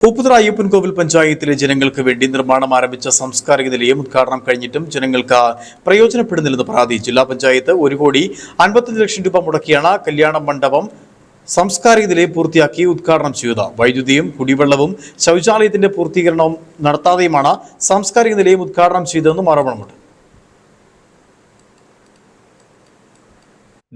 ഉപ്പുതറ അയ്യപ്പൻകോവിൽ പഞ്ചായത്തിലെ ജനങ്ങൾക്ക് വേണ്ടി നിർമ്മാണം ആരംഭിച്ച സാംസ്കാരിക നിലയം ഉദ്ഘാടനം കഴിഞ്ഞിട്ടും ജനങ്ങൾക്ക് പ്രയോജനപ്പെടുന്നില്ലെന്ന് പരാതി. ജില്ലാ പഞ്ചായത്ത് 1,55 ലക്ഷം രൂപ മുടക്കിയാണ് കല്യാണ മണ്ഡപം സാംസ്കാരിക നിലയം പൂർത്തിയാക്കി ഉദ്ഘാടനം ചെയ്തത്. വൈദ്യുതിയും കുടിവെള്ളവും ശൗചാലയത്തിന്റെ പൂർത്തീകരണവും നടത്താതെയുമാണ് സാംസ്കാരിക നിലയം ഉദ്ഘാടനം ചെയ്തതെന്നും ആരോപണമുണ്ട്.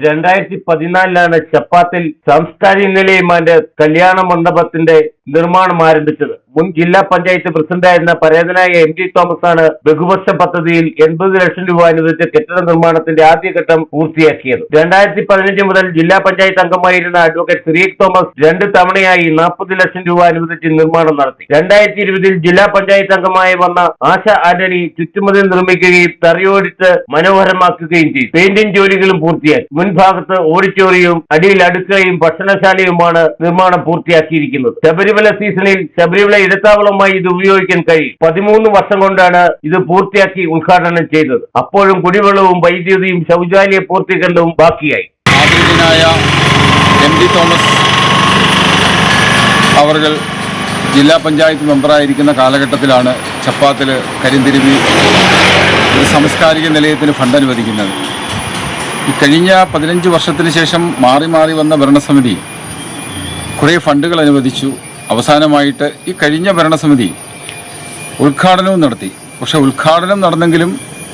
2014 ചപ്പാത്തിൽ സാംസ്കാരിക നിലയമാന്റെ കല്യാണ മണ്ഡപത്തിന്റെ നിർമ്മാണം ആരംഭിച്ചത്. മുൻ ജില്ലാ പഞ്ചായത്ത് പ്രസിഡന്റായിരുന്ന പരേതനായ MD തോമസ് ആണ് ബഹുവർഷ പദ്ധതിയിൽ 80 ലക്ഷം രൂപ അനുവദിച്ച കെട്ടിട നിർമ്മാണത്തിന്റെ ആദ്യഘട്ടം പൂർത്തിയാക്കിയത്. 2015 മുതൽ ജില്ലാ പഞ്ചായത്ത് അംഗമായിരുന്ന അഡ്വക്കേറ്റ് സിറിയക് തോമസ് 2 തവണയായി 40 ലക്ഷം രൂപ അനുവദിച്ച് നിർമ്മാണം നടത്തി. 2020 ജില്ലാ പഞ്ചായത്ത് അംഗമായി വന്ന ആശ ആന്റണി ചുറ്റുമതിൽ നിർമ്മിക്കുകയും തറയോടിച്ച് മനോഹരമാക്കുകയും ചെയ്തു. പെയിന്റിംഗ് ജോലികളും പൂർത്തിയാക്കി. മുൻഭാഗത്ത് ഓഡിറ്റോറിയവും അടിയിൽ അടുക്കളയും ഭക്ഷണശാലയുമാണ് നിർമ്മാണം പൂർത്തിയാക്കിയിരിക്കുന്നത്. ശബരിമല സീസണിൽ ശബരിമല ഇടത്താവളമായി ഇത് ഉപയോഗിക്കാൻ കഴിയും. 13 വർഷം കൊണ്ടാണ് ഇത് പൂർത്തിയാക്കി ഉദ്ഘാടനം ചെയ്തത്. അപ്പോഴും കുടിവെള്ളവും വൈദ്യുതിയും ശൗചാലയ പൂർത്തീകരണവും ബാക്കിയായി. ആദരണീയനായ MD തോമസ് അവർ ജില്ലാ പഞ്ചായത്ത് മെമ്പറായിരിക്കുന്ന കാലഘട്ടത്തിലാണ് ചപ്പാത്തിൽ കരിന്തിരുവി ഒരു സാംസ്കാരിക നിലയത്തിന് ഫണ്ട് അനുവദിക്കുന്നത്. ഈ കഴിഞ്ഞ 15 വർഷത്തിന് ശേഷം മാറി മാറി വന്ന ഭരണസമിതി കുറേ ഫണ്ടുകൾ അനുവദിച്ചു. അവസാനമായിട്ട് ഈ കഴിഞ്ഞ ഭരണസമിതി ഉദ്ഘാടനവും നടത്തി. പക്ഷെ ഉദ്ഘാടനം നടന്നെങ്കിലും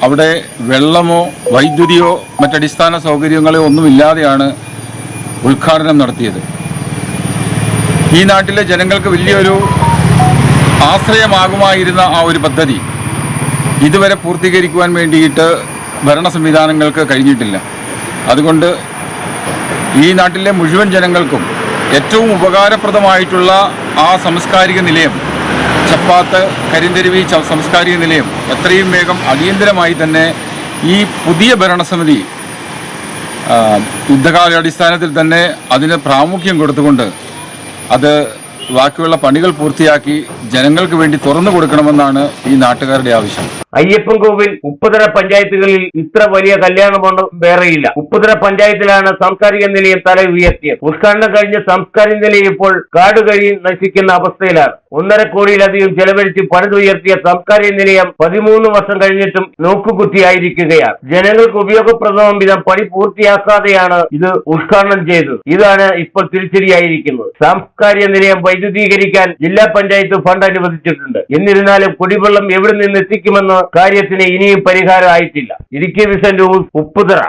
അവിടെ വെള്ളമോ വൈദ്യുതിയോ മറ്റടിസ്ഥാന സൗകര്യങ്ങളോ ഒന്നുമില്ലാതെയാണ് ഉദ്ഘാടനം നടത്തിയത്. ഈ നാട്ടിലെ ജനങ്ങൾക്ക് വലിയൊരു ആശ്രയമാകുമായിരുന്ന ആ ഒരു പദ്ധതി ഇതുവരെ പൂർത്തീകരിക്കുവാൻ വേണ്ടിയിട്ട് ഭരണ സംവിധാനങ്ങൾക്ക് കഴിഞ്ഞിട്ടില്ല. അതുകൊണ്ട് ഈ നാട്ടിലെ മുഴുവൻ ജനങ്ങൾക്കും ഏറ്റവും ഉപകാരപ്രദമായിട്ടുള്ള ആ സാംസ്കാരിക നിലയം, ചപ്പാത്ത് കരിന്തിരുവി സാംസ്കാരിക നിലയം എത്രയും വേഗം അടിയന്തരമായി തന്നെ ഈ പുതിയ ഭരണസമിതി യുദ്ധകാലാടിസ്ഥാനത്തിൽ തന്നെ അതിന് പ്രാമുഖ്യം കൊടുത്തുകൊണ്ട് അത് ബാക്കിയുള്ള പണികൾ പൂർത്തിയാക്കി ജനങ്ങൾക്ക് വേണ്ടി തുറന്നു കൊടുക്കണമെന്നാണ് ഈ നാട്ടുകാരുടെ ആവശ്യം. അയ്യപ്പൻകോവിൽ ഉപ്പുതറ പഞ്ചായത്തുകളിൽ ഇത്ര വലിയ കല്യാണ മണ്ഡപം വേറെയില്ല. ഉപ്പുതറ പഞ്ചായത്തിലാണ് സാംസ്കാരിക നിലയം തല ഉയർത്തിയത്. ഉദ്ഘാടനം കഴിഞ്ഞ സാംസ്കാരിക നിലയം ഇപ്പോൾ കാടുകഴി നശിക്കുന്ന അവസ്ഥയിലാണ്. 1.5 കോടിയിലധികം ചെലവഴിച്ച് പണിതുയർത്തിയ സാംസ്കാരിക നിലയം 13 വർഷം കഴിഞ്ഞിട്ടും നോക്കുകുത്തിയായിരിക്കുകയാണ്. ജനങ്ങൾക്ക് ഉപയോഗപ്രദമാം വിധം പണി പൂർത്തിയാക്കാതെയാണ് ഇത് ഉദ്ഘാടനം ചെയ്തത്. ഇതാണ് ഇപ്പോൾ തിരിച്ചടിയായിരിക്കുന്നത്. സാംസ്കാരിക നിലയം വൈദ്യുതീകരിക്കാൻ ജില്ലാ പഞ്ചായത്ത് ഫണ്ട് അനുവദിച്ചിട്ടുണ്ട്. എന്നിരുന്നാലും കുടിവെള്ളം എവിടെ നിന്ന് എത്തിക്കുമെന്ന് കാര്യത്തിന് ഇനിയും പരിഹാരമായിട്ടില്ല. Idukki vision news, Upputhara.